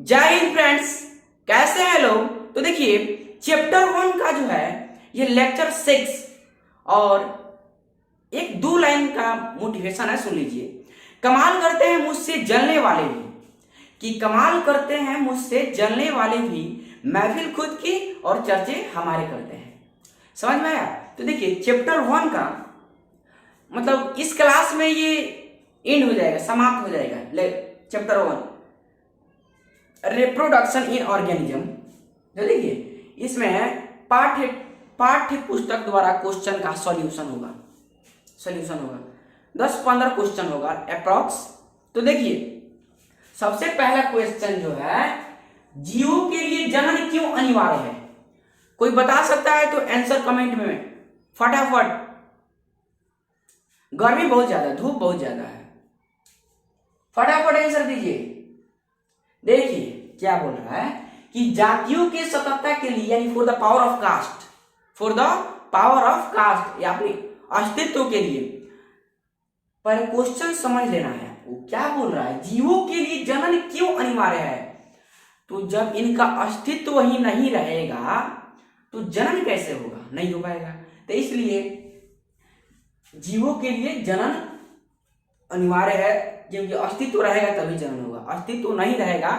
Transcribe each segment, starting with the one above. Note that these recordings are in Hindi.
जय हिंद फ्रेंड्स, कैसे हैं लोग। तो देखिए चैप्टर 1 का जो है ये लेक्चर 6 और एक दो लाइन का मोटिवेशन है, सुन लीजिए। कमाल करते हैं मुझसे जलने वाले भी, कि कमाल करते हैं मुझसे जलने वाले भी, महफिल खुद की और चर्चे हमारे करते हैं। समझ में आया। तो देखिए चैप्टर 1 का मतलब इस क्लास में ये एंड हो जाएगा, समाप्त हो जाएगा। Chapter 1 reproduction in organism. तो देखिए इसमें पाठ्य पुस्तक द्वारा क्वेश्चन का सॉल्यूशन होगा 10-15 क्वेश्चन होगा अप्रॉक्स। तो देखिए सबसे पहला क्वेश्चन जो है, जीवों के लिए जनन क्यों अनिवार्य है? कोई बता सकता है तो आंसर कमेंट में फटाफट। गर्मी बहुत ज्यादा, धूप बहुत ज्यादा है, फटाफट आंसर दीजिए। देखिए क्या बोल रहा है कि जातियों के सततता के लिए, यानी for the power of caste, या अपने अस्तित्व के लिए। पर क्वेश्चन समझ लेना है आपको, क्या बोल रहा है, जीवों के लिए जनन क्यों अनिवार्य है? तो जब इनका अस्तित्व ही नहीं रहेगा तो जनन कैसे होगा? नहीं हो पाएगा। तो इसलिए जीवों के लिए जनन अनिवार्य है, क्योंकि अस्तित्व रहेगा तभी जनन होगा, अस्तित्व नहीं रहेगा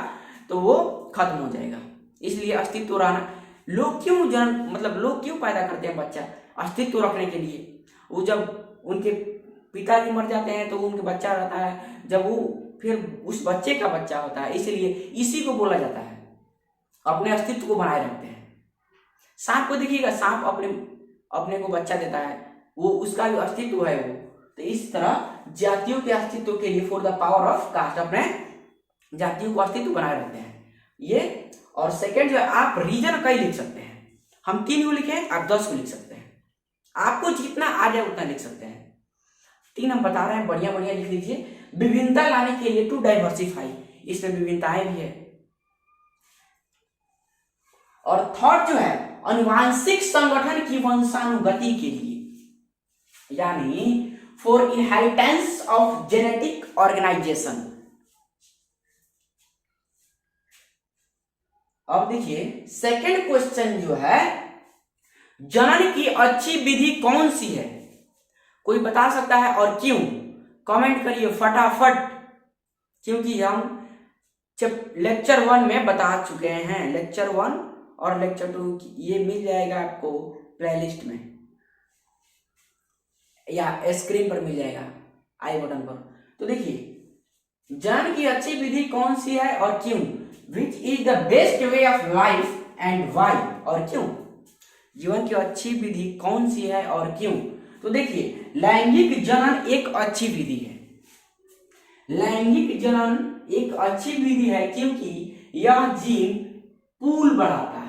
तो वो खत्म हो जाएगा। इसलिए अस्तित्व रहना। लोग क्यों पैदा करते हैं बच्चा? अस्तित्व रखने के लिए। वो जब उनके पिताजी मर जाते हैं तो उनके बच्चा रहता है, जब वो फिर उस बच्चे का बच्चा होता है, इसलिए इसी को बोला जाता है अपने अस्तित्व को बनाए रखते हैं। सांप को देखिएगा, सांप अपने को बच्चा देता है, वो उसका भी अस्तित्व है वो। तो इस तरह जातियों के अस्तित्व के लिए for the power of caste अपने जातियों को अस्तित्व बनाए रखते हैं ये। और सेकंड जो है, आप रीजन कई लिख सकते हैं। हम 3 को लिखे, आप 10 को लिख सकते हैं, आपको जितना आ जाए उतना लिख सकते हैं। 3 हम बता रहे हैं, बढ़िया बढ़िया लिख लीजिए। विभिन्नता लाने के लिए, टू डाइवर्सिफाई, इसमें विभिन्नताएं भी है। और थर्ड जो है, अनुवांशिक संगठन की वंशानुगति के लिए, यानी for inheritance of genetic organisation. अब देखिए सेकंड क्वेश्चन जो है, जनन की अच्छी विधि कौन सी है? कोई बता सकता है और क्यों? कमेंट करिए फटाफट, क्योंकि हम लेक्चर 1 में बता चुके हैं। लेक्चर 1 और लेक्चर 2 ये मिल जाएगा आपको प्लेलिस्ट में या स्क्रीन पर मिल जाएगा आई बटन पर। तो देखिए जनन की अच्छी विधि कौन सी है और क्यों? Which is the best way of life and why, और क्यों? जीवन की अच्छी विधि कौन सी है और क्यों? तो देखिए लैंगिक जनन एक अच्छी विधि है। लैंगिक जनन एक अच्छी विधि है क्योंकि यह जीन पूल बढ़ाता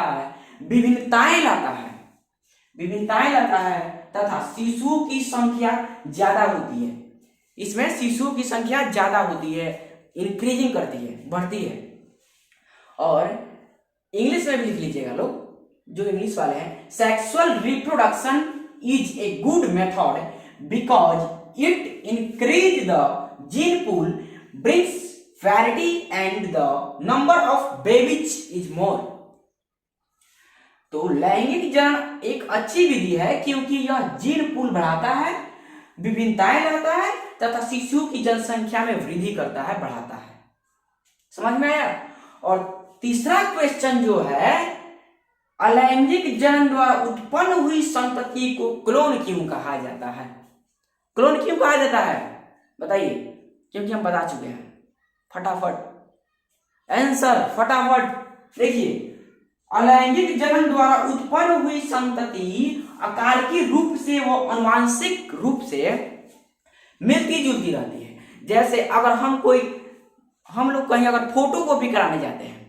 है, विभिन्नताएं लाता है तथा शिशुओं की संख्या ज्यादा होती है। इसमें शिशुओं की संख्या ज्यादा होती है, इंक्रीजिंग करती है, बढ़ती है। और इंग्लिश में भी लिख लीजिएगा लोग जो इंग्लिश वाले हैं, sexual reproduction is a good method because it increase the gene pool, brings variety and the number of babies is more. तो लैंगिक जनन एक अच्छी विधि है क्योंकि यह जीन पूल बढ़ाता है, विभिन्नताएं लाता है तथा शिशुओं की जनसंख्या में वृद्धि करता है, बढ़ाता है। समझ में आया। और तीसरा क्वेश्चन जो है, अलैंगिक जनन द्वारा उत्पन्न हुई संतति को क्लोन क्यों कहा जाता है? क्लोन क्यों कहा जाता है बताइए, क्योंकि हम बता चुके हैं। फटाफट आंसर, फटाफट देखिए। अलैंगिक जनन द्वारा उत्पन्न हुई संतति आकारिकी रूप से वो आनुवांशिक रूप से मिलती जुलती रहती है। जैसे अगर हम लोग कहीं अगर फोटो कॉपी कराने जाते हैं,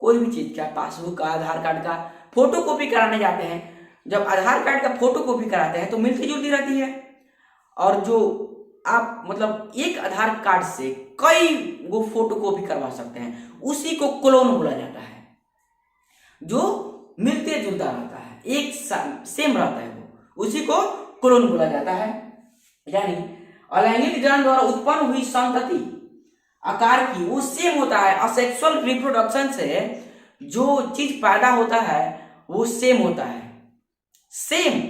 कोई भी चीज का, पासबुक का, आधार कार्ड का फोटो कॉपी कराने जाते हैं, जब आधार कार्ड का फोटो कॉपी कराते हैं तो मिलती जुलती रहती है। और जो आप एक आधार कार्ड से कई वो फोटो कॉपी करवा सकते हैं, उसी को क्लोन बोला जाता है, जो मिलते जुलता रहता है, एक सेम रहता है, वो उसी को क्लोन बोला जाता है। यानी अलैंगिक जनन द्वारा उत्पन्न हुई संतति आकार की वो सेम होता है। असेक्सुअल रिप्रोडक्शन से जो चीज पैदा होता है वो सेम होता है, सेम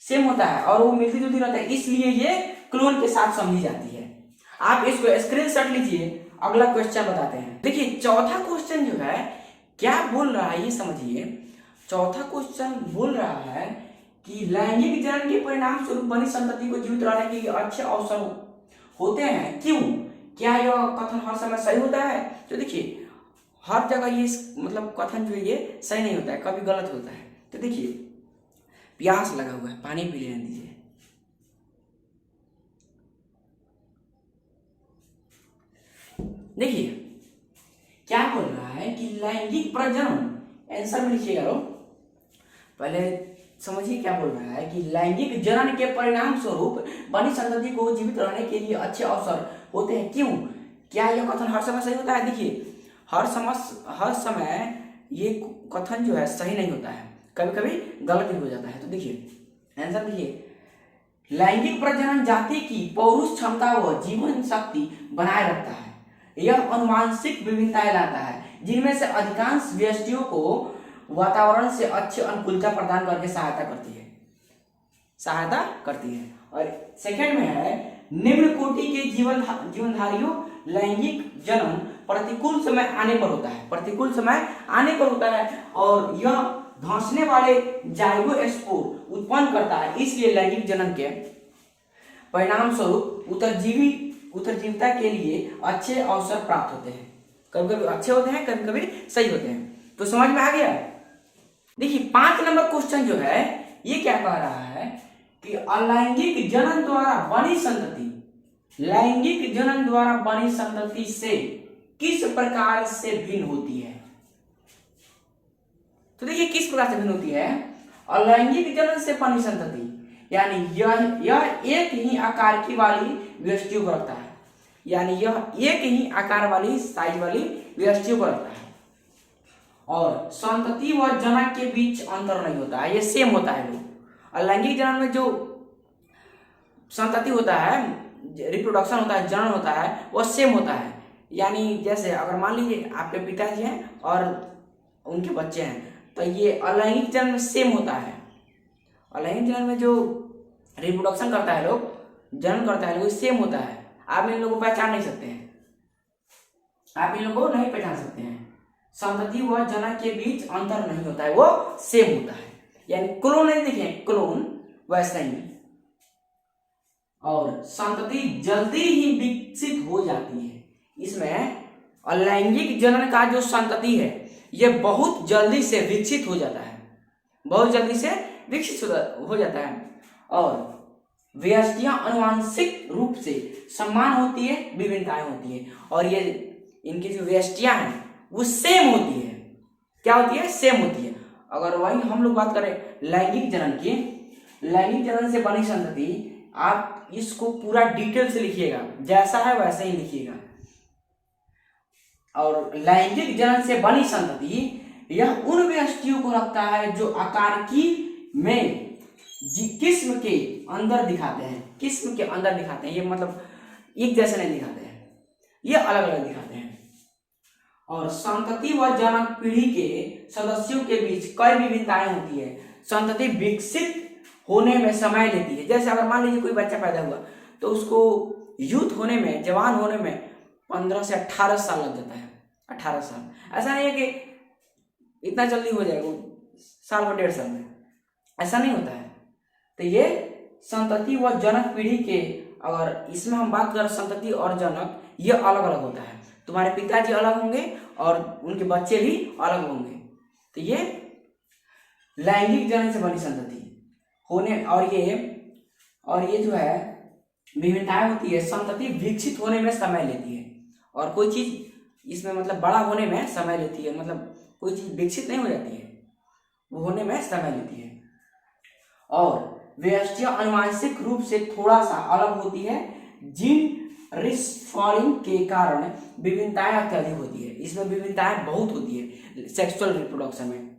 सेम होता है और वो मिलती जुलती रहता है, इसलिए ये क्लोन के साथ समझी जाती है। आप इसको स्क्रीनशॉट लीजिए, अगला क्वेश्चन बताते हैं। देखिए चौथा क्वेश्चन जो है क्या बोल रहा है ये समझिए। चौथा क्वेश्चन बोल रहा है कि लैंगिक जनन के परिणाम स्वरूप बनी संतति को जीवित रहने के अच्छे अवसर होते हैं, क्यों? क्या यह कथन हर समय सही होता है? तो देखिए हर जगह ये मतलब कथन जो है ये सही नहीं होता है, कभी गलत होता है। तो देखिए प्यास लगा हुआ है, पानी पी लेने दीजिए। देखिए क्या बोल रहा है कि लैंगिक प्रजनन, आंसर में लिखिएगा लोग, पहले समझिए क्या बोल रहा है कि लैंगिक जनन के परिणाम स्वरूप बनी संतति को जीवित रहने के लिए अच्छे अवसर होते हैं, क्यों? क्या यह कथन हर समय सही होता है? देखिए हर समय ये कथन जो है सही नहीं होता है, कभी कभी गलत भी हो जाता है। तो देखिए आंसर देखिए, लैंगिक प्रजनन जाति की पौरुष क्षमता व जीवन शक्ति बनाए रखता है। यह अनुवांशिक विभिन्नताएं लाता है जिनमें से अधिकांश व्यष्टियों को वातावरण से अच्छी अनुकूलता प्रदान करके सहायता करती है। और सेकंड में है निम्न कोटि के जीवनधारियों लैंगिक जनन प्रतिकूल समय आने पर होता है, प्रतिकूल समय आने पर होता है और यह धंसने वाले जाइगोस्पोर उत्पन्न करता है, इसलिए लैंगिक जनन के परिणाम स्वरूप उत्तरजीविता के लिए अच्छे अवसर प्राप्त होते हैं। कभी कभी अच्छे होते हैं, कभी कभी सही होते हैं। तो समझ में आ गया? देखिए 5 नंबर क्वेश्चन जो है ये क्या कह रहा है कि अलैंगिक जनन द्वारा बनी संतति लैंगिक जनन द्वारा बनी संतति से किस प्रकार से भिन्न होती है? तो देखिए किस प्रकार से भिन्न होती है। अलैंगिक जनन से बनी संतति यानी यह एक ही आकार की वाली व्यष्टियों को रखता है, यानी यह एक ही आकार वाली साइज वाली व्यष्टियों को रखता है और संतति व जनक के बीच अंतर नहीं होता है, ये सेम होता है। लोग अलैंगिक जनन में जो संतति होता है, रिप्रोडक्शन होता है, जनन होता है, वह सेम होता है। यानी जैसे अगर मान लीजिए आपके पिताजी हैं और उनके बच्चे हैं, तो ये अलैंगिक जनन में सेम होता है। अलैंगिक जनन में जो रिप्रोडक्शन करता है लोग, जनन करता है लोग, सेम होता है। आप इन लोगों को पहचान नहीं सकते हैं, आप इन लोगों को नहीं पहचान सकते हैं। संतति व जनक के बीच अंतर नहीं होता है, वो सेम होता है। यानी क्लोन नहीं देखें, क्लोन वैसा ही। और संतति जल्दी ही विकसित हो जाती है। इसमें अलैंगिक जनन का जो संतति है ये बहुत जल्दी से विकसित हो जाता है, बहुत जल्दी से विकसित हो जाता है और व्यष्टियां आनुवांशिक रूप से समान होती है, विभिन्नताएं होती है और ये इनकी जो व्यष्टियां हैं वो सेम होती है। क्या होती है? सेम होती है। अगर वही हम लोग बात करें लैंगिक जनन की, लैंगिक जनन से बनी संतति, आप इसको पूरा डिटेल से लिखिएगा, जैसा है वैसे ही लिखिएगा। और लैंगिक जनन से बनी संतति यह उन व्यष्टियों को रखता है जो आकार की में किस्म के अंदर दिखाते हैं, किस्म के अंदर दिखाते हैं। ये मतलब एक जैसे नहीं दिखाते हैं, ये अलग अलग दिखाते हैं। और संतति व जनक पीढ़ी के सदस्यों के बीच कई विभिन्नताएं होती है। संतति विकसित होने में समय लेती है। जैसे अगर मान लीजिए कोई बच्चा पैदा हुआ तो उसको यूथ होने में, जवान होने में 15 से 18 साल लग जाता है। 18 साल, ऐसा नहीं है कि इतना जल्दी हो जाएगा, साल और 1.5 साल में, ऐसा नहीं होता है। तो ये संतति व जनक पीढ़ी के, अगर इसमें हम बात करें संतति और जनक, ये अलग अलग होता है। तुम्हारे पिताजी अलग होंगे और उनके बच्चे भी अलग होंगे। तो ये लैंगिक जनन से बनी संतति होने और ये जो है विभिन्नताएं होती है। संतति विकसित होने में समय लेती है और कोई चीज इसमें मतलब बड़ा होने में समय लेती है, मतलब कोई चीज विकसित नहीं हो जाती है, वो होने में समय लेती है। और व्यष्टियां आनुवांशिक रूप से थोड़ा सा अलग होती है, जीन रिस्फॉलिंग के कारण विभिन्नताएं अत्यधिक होती है। इसमें विभिन्नताएं बहुत होती है, सेक्सुअल रिप्रोडक्शन में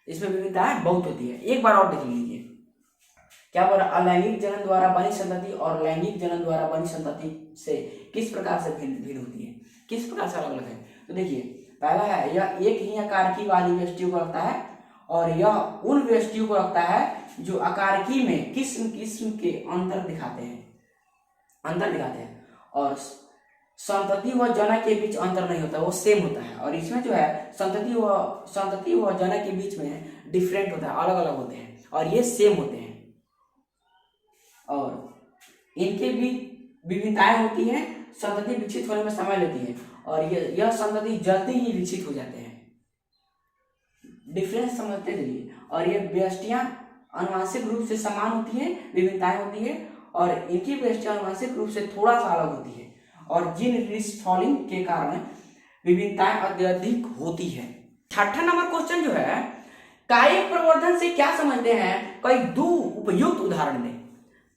इसमें विभिन्नताएं बहुत होती है। एक बार और देख लीजिए, क्या बोल रहा है, अलैंगिक जनन द्वारा बनी संतति और लैंगिक जनन द्वारा बनी संतति से किस प्रकार से भिन्न होती है, किस प्रकार से अलग अलग है। तो देखिए पहला है, यह एक ही आकारकी वाली व्यष्टियों को रखता है और यह उन व्यष्टियों को रखता है जो आकारकी में किस्म किस्म के अंतर दिखाते हैं और संतति व जनक के बीच अंतर नहीं होता, वो सेम होता है। और इसमें जो है संतति व जनक के बीच में डिफरेंट होता है, अलग अलग होते हैं और ये सेम होते हैं और इनके बीच विभिन्नताएं होती हैं। संतति विकसित होने में समय लेती है और यह संतति जल्दी ही विकसित हो जाते हैं। डिफरेंस समझते चलिए। और ये व्यष्टियां आनुवंशिक रूप से समान होती है, विभिन्नताएं होती है और इनकी व्यष्टियां आनुवंशिक रूप से थोड़ा सा अलग होती है और जीन रिस्फॉलिंग के कारण विभिन्नताएं अत्यधिक होती है। छठा नंबर क्वेश्चन जो है, कायिक प्रवर्धन से क्या समझते हैं, कई दो उपयुक्त उदाहरण दें।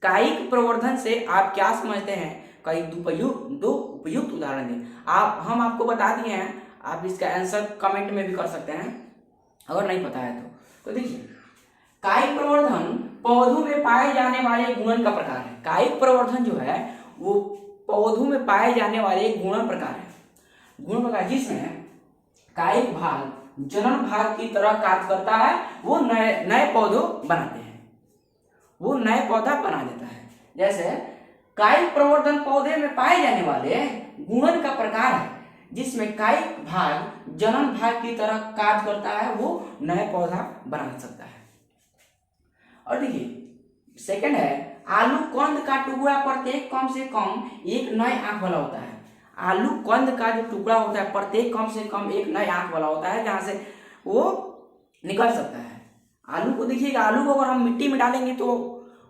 कायिक प्रवर्धन से आप क्या समझते हैं, कई दो उपयुक्त उदाहरण दें। हम आपको बता दिए हैं, आप इसका आंसर कमेंट में भी कर सकते हैं अगर नहीं पता है तो देखिए कायिक प्रवर्धन पौधों में पाए जाने वाले गुणन का प्रकार है। कायिक प्रवर्धन जो है वो पौधों में पाए जाने वाले गुणन प्रकार है, गुण प्रकार जिसमें कायिक भाग जनन भाग की तरह कार्य करता है, वो नए पौधों बनाते हैं, वो नए पौधा बना देता है। जैसे कायिक प्रवर्धन पौधे में पाए जाने वाले गुणन का प्रकार है जिसमें कायिक भाग जनन भाग की तरह कार्य करता है, वो नए पौधा बना सकता है। और देखिए सेकंड है, आलू कंद का टुकड़ा प्रत्येक कम से कम एक नए आंख वाला होता है। आलू कंद का जो टुकड़ा होता है प्रत्येक कम से कम एक नए आंख वाला होता है, जहां से वो निकल सकता है। आलू को देखिएगा, आलू को अगर हम मिट्टी में डालेंगे तो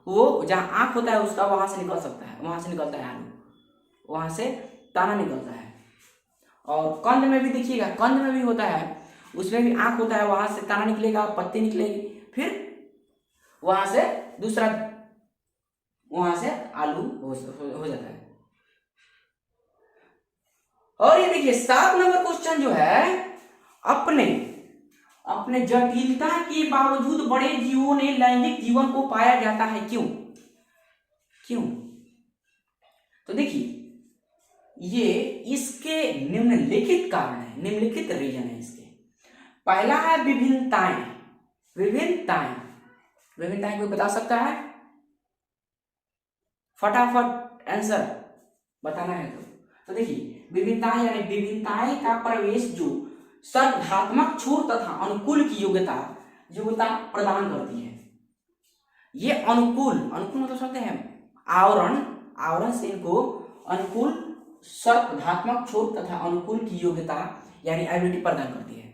वो जहाँ आंख होता है उसका वहां से निकल सकता है, वहां से निकलता है आलू, वहां से दाना निकलता है। और कंद में भी देखिएगा, कंद में भी होता है, उसमें भी आंख होता है, वहां से दाना निकलेगा, पत्ती निकलेगी, फिर वहां से दूसरा, वहां से आलू हो जाता है। और ये देखिए 7 नंबर क्वेश्चन जो है, अपने जटिलता के बावजूद बड़े जीवों ने लैंगिक जीवन को पाया जाता है, क्यों? तो देखिए ये इसके निम्नलिखित कारण है, निम्नलिखित रीजन है इसके। पहला है विभिन्नताएं कोई बता सकता है? फटाफट आंसर बताना है तो देखिए विभिन्नताएं यानी विभिन्नताएं का प्रवेश जो सद्धात्मक छोर तथा अनुकूल की योग्यता प्रदान करती है। ये अनुकूल मतलब समझते हैं, आवरण से इनको अनुकूल सद्धात्मक छोर तथा अनुकूल की योग्यता यानी एबिलिटी प्रदान करती है।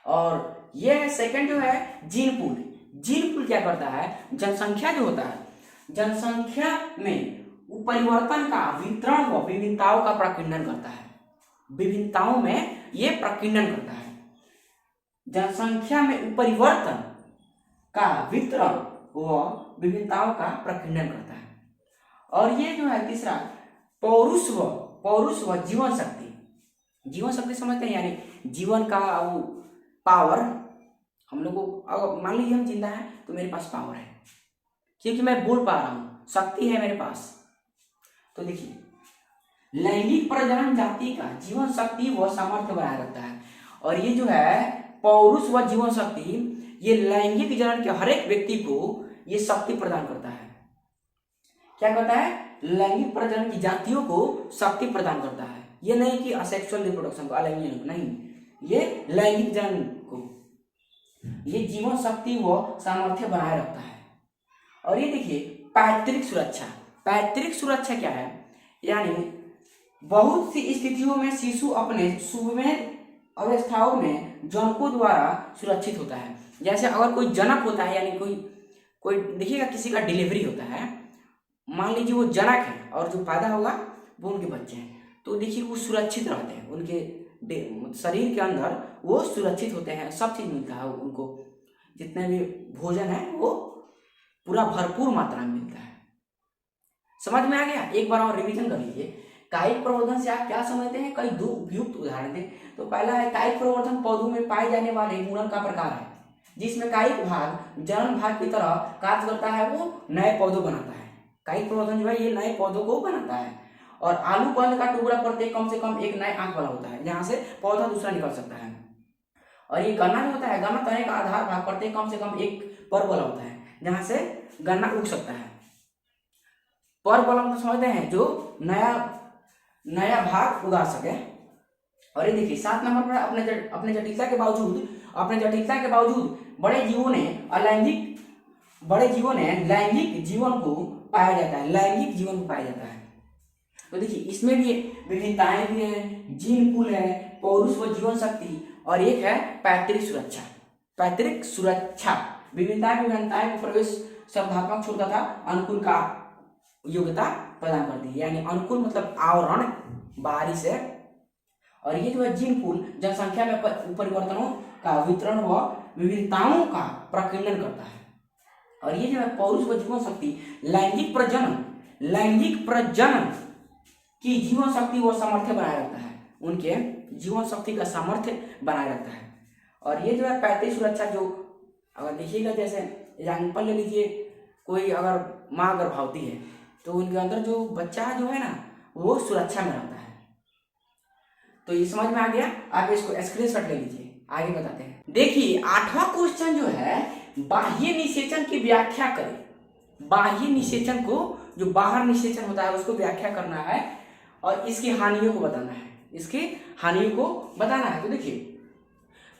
और ये है सेकंड जो है जीन पूल क्या करता है, जनसंख्या जो होता है, जनसंख्या में परिवर्तन का वितरण व विभिन्नताओं का प्रकीर्णन करता है, विभिन्नताओं में ये प्रकीर्णन करता है। जनसंख्या में परिवर्तन का वितरण व विभिन्नताओं का प्रकीर्णन करता है। और ये जो है तीसरा पौरुष व जीवन शक्ति समझते हैं, यानी जीवन का वो पावर। हम लोग को अगर मान लीजिए हम जिंदा है तो मेरे पास पावर है क्योंकि मैं बोल पा रहा हूं, शक्ति है मेरे पास। तो देखिए लैंगिक प्रजनन जाति का जीवन शक्ति व सामर्थ्य बनाए रखता है। और ये जो है पौरुष व जीवन शक्ति, ये लैंगिक जनन के हर एक व्यक्ति को ये शक्ति प्रदान करता है। क्या करता है? लैंगिक प्रजनन की जातियों को शक्ति प्रदान करता है। ये नहीं कि असेक्सुअल रिप्रोडक्शन को, अलैंगिक नहीं, ये लैंगिक जनन को ये जीवन शक्ति व सामर्थ्य बनाए रखता है। और ये देखिए पैतृक सुरक्षा क्या है, यानी बहुत सी स्थितियों में शिशु अपने शुभवेद अवस्थाओं में जनकों द्वारा सुरक्षित होता है। जैसे अगर कोई जनक होता है, यानी कोई देखिएगा किसी का डिलीवरी होता है, मान लीजिए वो जनक है और जो पैदा होगा वो उनके बच्चे हैं, तो देखिए वो सुरक्षित रहते हैं, उनके शरीर के अंदर वो सुरक्षित होते हैं, सब चीज मिलता है उनको, जितने भी भोजन है वो पूरा भरपूर मात्रा में मिलता है। समझ में आ गया? एक बार और रिवीजन कर लीजिए। कायिक प्रवर्धन से आप क्या समझते हैं? कई दो उपयुक्त उदाहरण दें। तो पहला है कायिक प्रवर्धन पौधों में पाए जाने वाले गुणन का प्रकार है। जिसमें कायिक भाग जनन भाग की तरह कार्य करता है, वो नए पौधों बनाता है। कायिक प्रवर्धन जो है ये नए पौधों को बनाता है। और आलू कंद का टुकड़ा प्रत्येक कम से कम एक नए आंख वाला होता है, जहाँ से पौधा दूसरा निकल सकता है। और ये गन्ना जो होता है, गन्ना तने का आधार भाग प्रत्येक कम से कम एक पर वाला होता है, जहाँ से गन्ना उग सकता है। पर वाला मतलब समझते हैं, जो नया भाग उगा सके। और ये देखिए 7 नंबर पर अपने जटिलता के बावजूद बड़े जीवों ने लैंगिक जीवन को पाया जाता है। तो देखिए इसमें भी विभिन्नताएं भी हैं, जीन पूल है, पौरुष व जीवन शक्ति, और एक है पैतृक सुरक्षा। विभिन्नताएं को प्रवेश शब्दात्मक छोड़ तथा अनुकूल का योग्यता प्रदान करती है, यानी अनुकूल मतलब आवरण बाहरी से। और ये जो है जीन पूल जनसंख्या में परिवर्तनों का वितरण व विविधताओं का प्रकीर्णन करता है। और ये जो है पौरुष व जीवन शक्ति लैंगिक प्रजनन की जीवन शक्ति व सामर्थ्य बनाए रखता है, उनके जीवन शक्ति का सामर्थ्य बनाए रखता है। और ये जो है पैतृक सुरक्षा, जो अगर देखिएगा जैसे एग्जाम्पल ले लीजिए, कोई अगर माँ गर्भवती है तो उनके अंदर जो बच्चा जो है ना वो सुरक्षा में रहता है। तो ये समझ में आ गया। आप इसको स्क्रीनशॉट ले लीजिए, आगे बताते हैं। देखिए 8वां क्वेश्चन जो है, बाह्य निषेचन की व्याख्या करें। बाह्य निषेचन को, जो बाहर निषेचन होता है उसको व्याख्या करना है और इसकी हानियों को बताना है। तो देखिए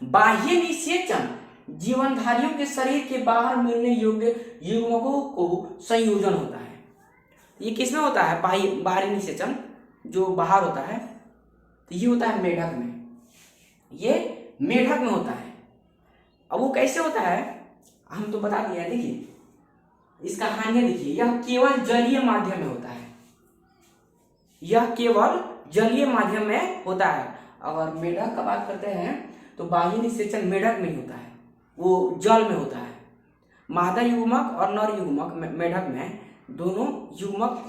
बाह्य निषेचन जीवनधारियों के शरीर के बाहर मिलने योग्य युग्मकों को संयोजन होता है। ये किसमें होता है? बाहरी निषेचन जो बाहर होता है, तो ये होता है मेढक में होता है। अब वो कैसे होता है हम तो बता दिया। देखिए इसका हानियां देखिए, यह केवल जलीय माध्यम में होता है। अगर मेढक का बात करते हैं तो बाह्य निषेचन मेढक में ही होता है, वो जल में होता है। मादा युग्मक और नर युग्मक मेढक में दोनों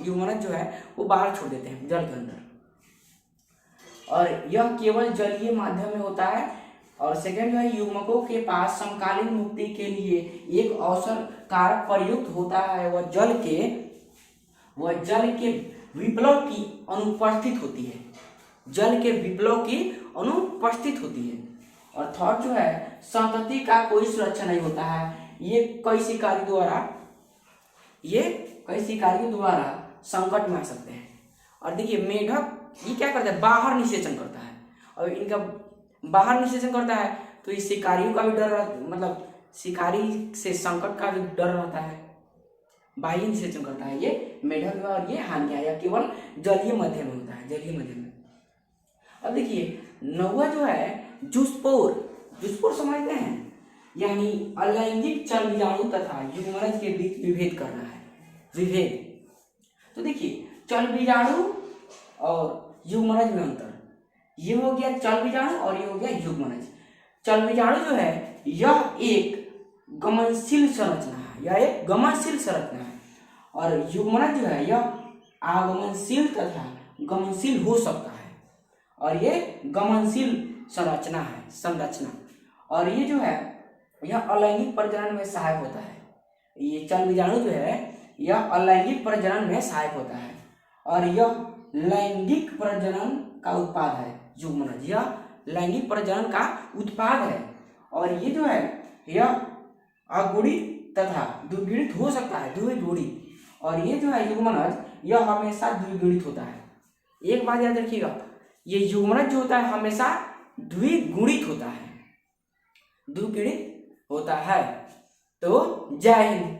युग्मनज जो है वो बाहर छोड़ देते हैं जल के अंदर, और यह केवल जलीय माध्यम में होता है। और सेकंड जो है, युग्मकों के पास समकालीन मुक्ति के लिए एक अवसर कारक प्रयुक्त होता है, वह जल के विप्लव की अनुपस्थित होती है। और थर्ड जो है, संतति का कोई सुरक्षा नहीं होता है, ये कई शिकारियों द्वारा संकट में आ सकते हैं। और देखिए मेढक ये क्या करता है, बाहर निषेचन करता है, और इनका बाहर निषेचन करता है तो ये शिकारियों का भी डर, मतलब शिकारी से संकट का भी डर रहता है। बाह्य निषेचन करता है ये मेढक, और ये हानियां या केवल जलीय मध्य में होता है, जलीय मध्य में। अब देखिए 9वां जो है, जुस्पोर समझते हैं, यानी अलैंगिक चल बीजाणु तथा युग्मनज के बीच विभेद करना है। तो देखिए चल बीजाणु और युग्मनज में अंतर, ये हो गया चल बीजाणु और ये हो गया युग्मनज। चल बीजाणु जो है यह एक गमनशील संरचना है, और युग्मनज जो है यह आगमनशील तथा गमनशील हो सकता है, और ये गमनशील संरचना। और ये जो है यह अलैंगिक प्रजनन में सहायक होता है। ये चल बीजाणु जो है यह अलैंगिक प्रजनन में सहायक होता है, और यह लैंगिक प्रजनन का उत्पाद है। युग्मनज यह लैंगिक प्रजनन का उत्पाद है, और ये जो है यह अगुणित तथा द्विगुणित हो सकता है, द्विगुणित। और ये जो है युग्मनज यह हमेशा द्विगुणित होता है। एक बात याद रखिएगा, ये युग्मनज जो होता है हमेशा द्विगुणित होता है। तो जय हिंद।